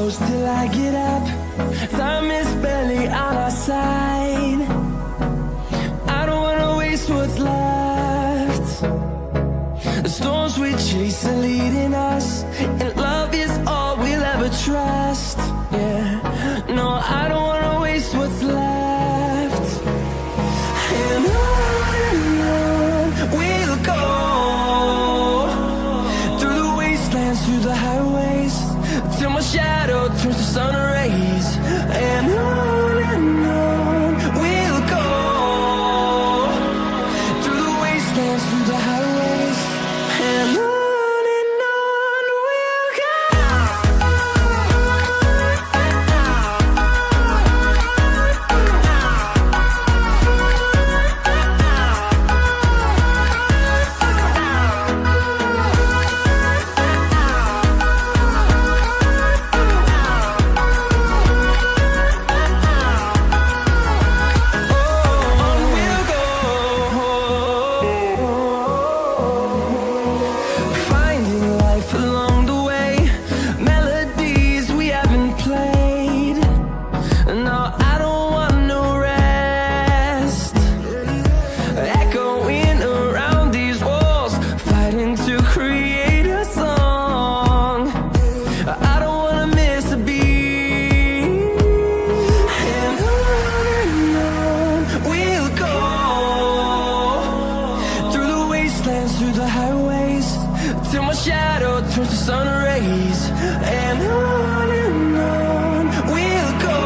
close till I get up. Time is barely on our side. I don't wanna waste what's left. The storms we chase are leading us, and love is all we'll ever trust. Yeah, no, I don't wanna waste what's left. And on we'll go, through the wastelands, through the highways, till my shadow turns to sun rays. And on we'll go, through the wastelands, through the highways, and on we'll go. Through the highways, till my shadow turns to sun rays. And on we'll go,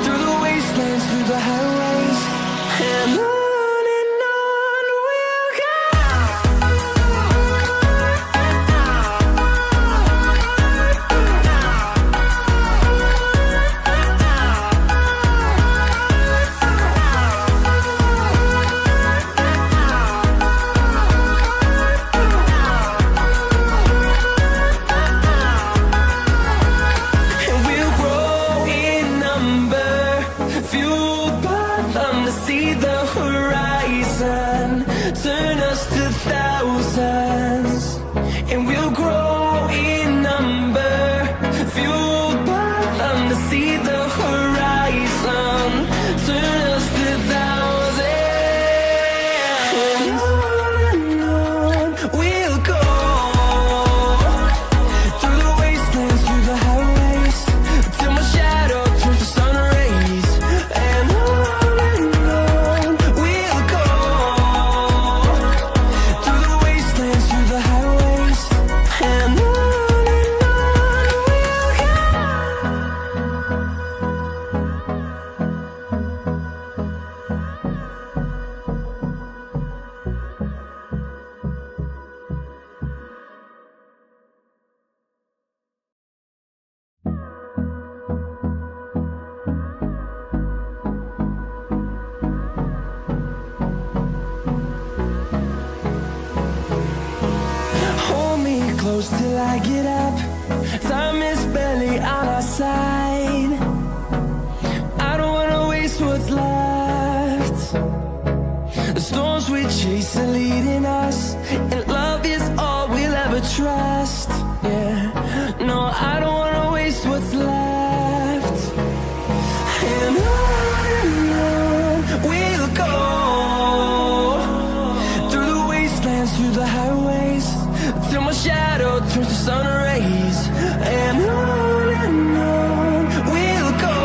through the wastelands, through the highways, and on we'll go. Fueled by them to see the horizon, turn us to thousands, and we'll grow in number. Fueled by them to see the horizon, turn us to thousands. And on we'll go, through the wastelands, through the highways, till my shadow turns to sun rays. And on we'll go, through the wastelands, through the highways, and on we'll go. Hold me close till I get up. Time is barely on our side. I don't wanna waste what's left. The storms we chase are leading us, and love is all we'll ever trust. Yeah, no, I don't wanna waste what's left. And on we'll go, through the wastelands, through the highways, till my shadow turns to sun rays. And on we'll go,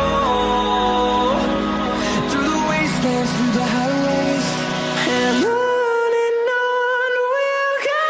through the wastelands, through the highways, and on we'll go.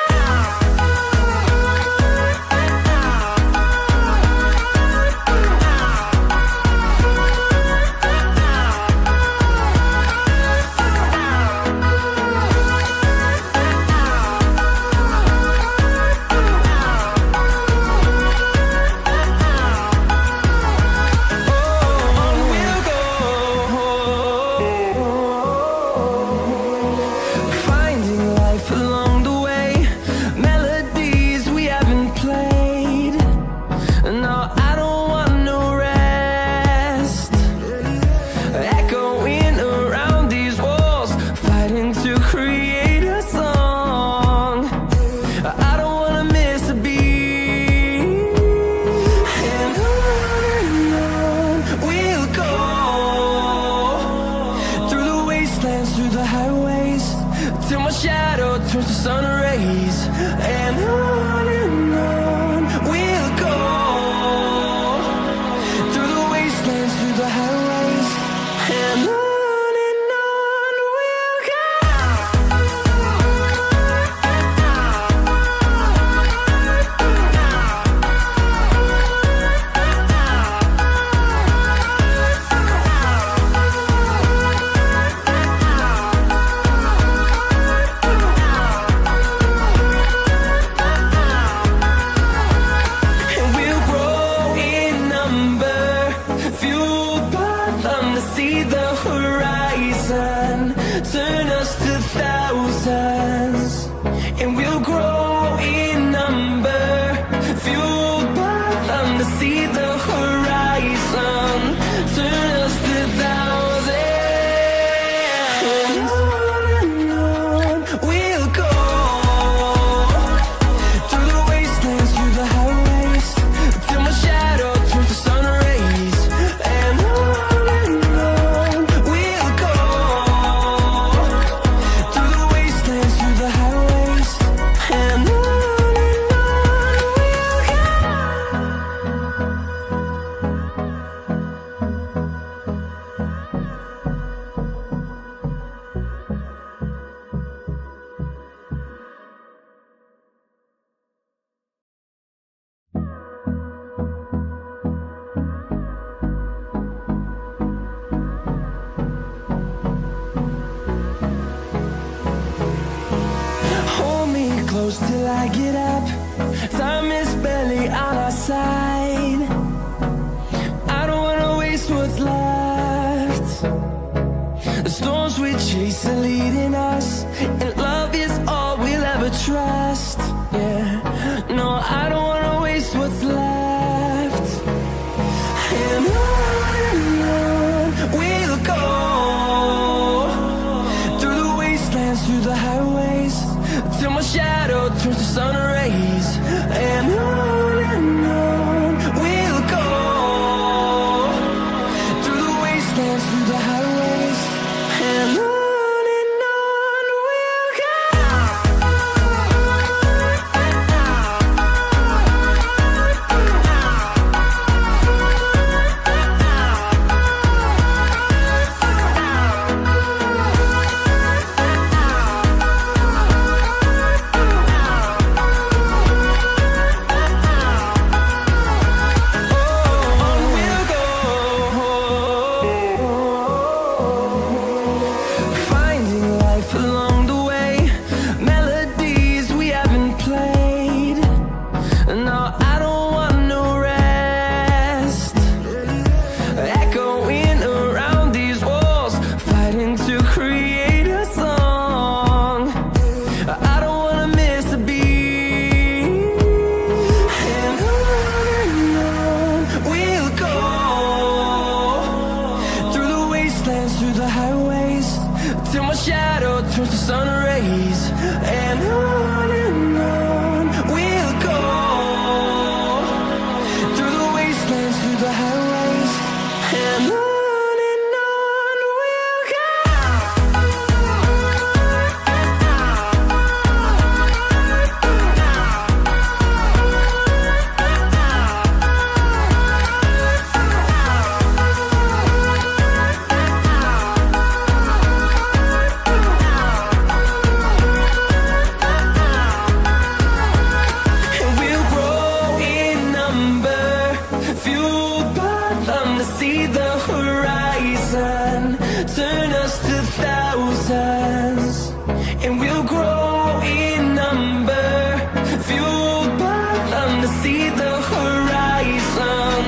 the highways, and on we'll go. See the horizon turn us to thousands, and we'll grow in number, fueled by them to see the horizon turn us to thousands, and on we'll go, through the wastelands, through the highways, till my shadow turns to sun rays, and on close till I get up. Time is barely on our side. I don't wanna waste what's left. The storms we chase are leading us, and love is all we'll ever trust. Yeah, no, I don't wanna waste what's left. And on we'll go, through the wastelands, through the highways, till my shadow turns to sun rays, and on we'll go, through the wastelands, through the highways, and on we'll go. Through the highways, till my shadow turns to sun rays, and on we'll go, through the wastelands, through the highways, and on we'll go. See the horizon turn us to thousands, and we'll grow in number, fueled by them to see the horizon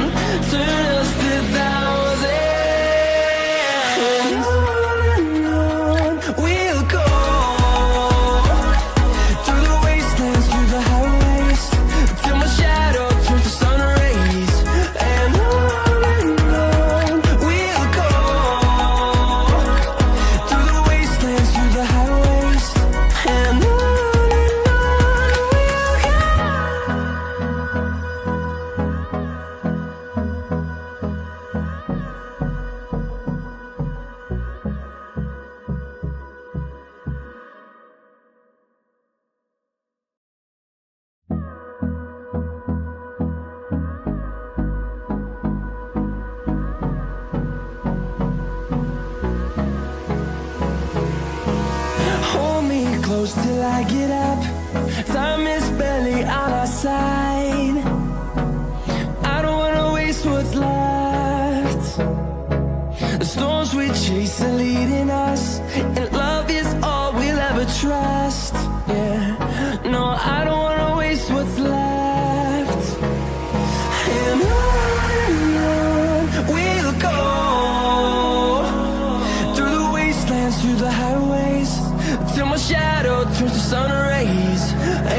turn us to thousands, and on we'll go, through the wastelands, through the highways, till my shadow turns to sun rays, and on close till I get up. Time is barely on our side. I don't wanna waste what's left. The storms we chase are leading us, and love is all we'll ever trust. Yeah, no, I don't wanna waste what's left. And on we'll go, through the wastelands, through the highways, till my shadow turns to sun rays.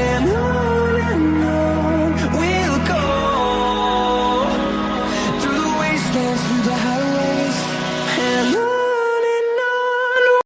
And on we'll go, through the wastelands, through the highways.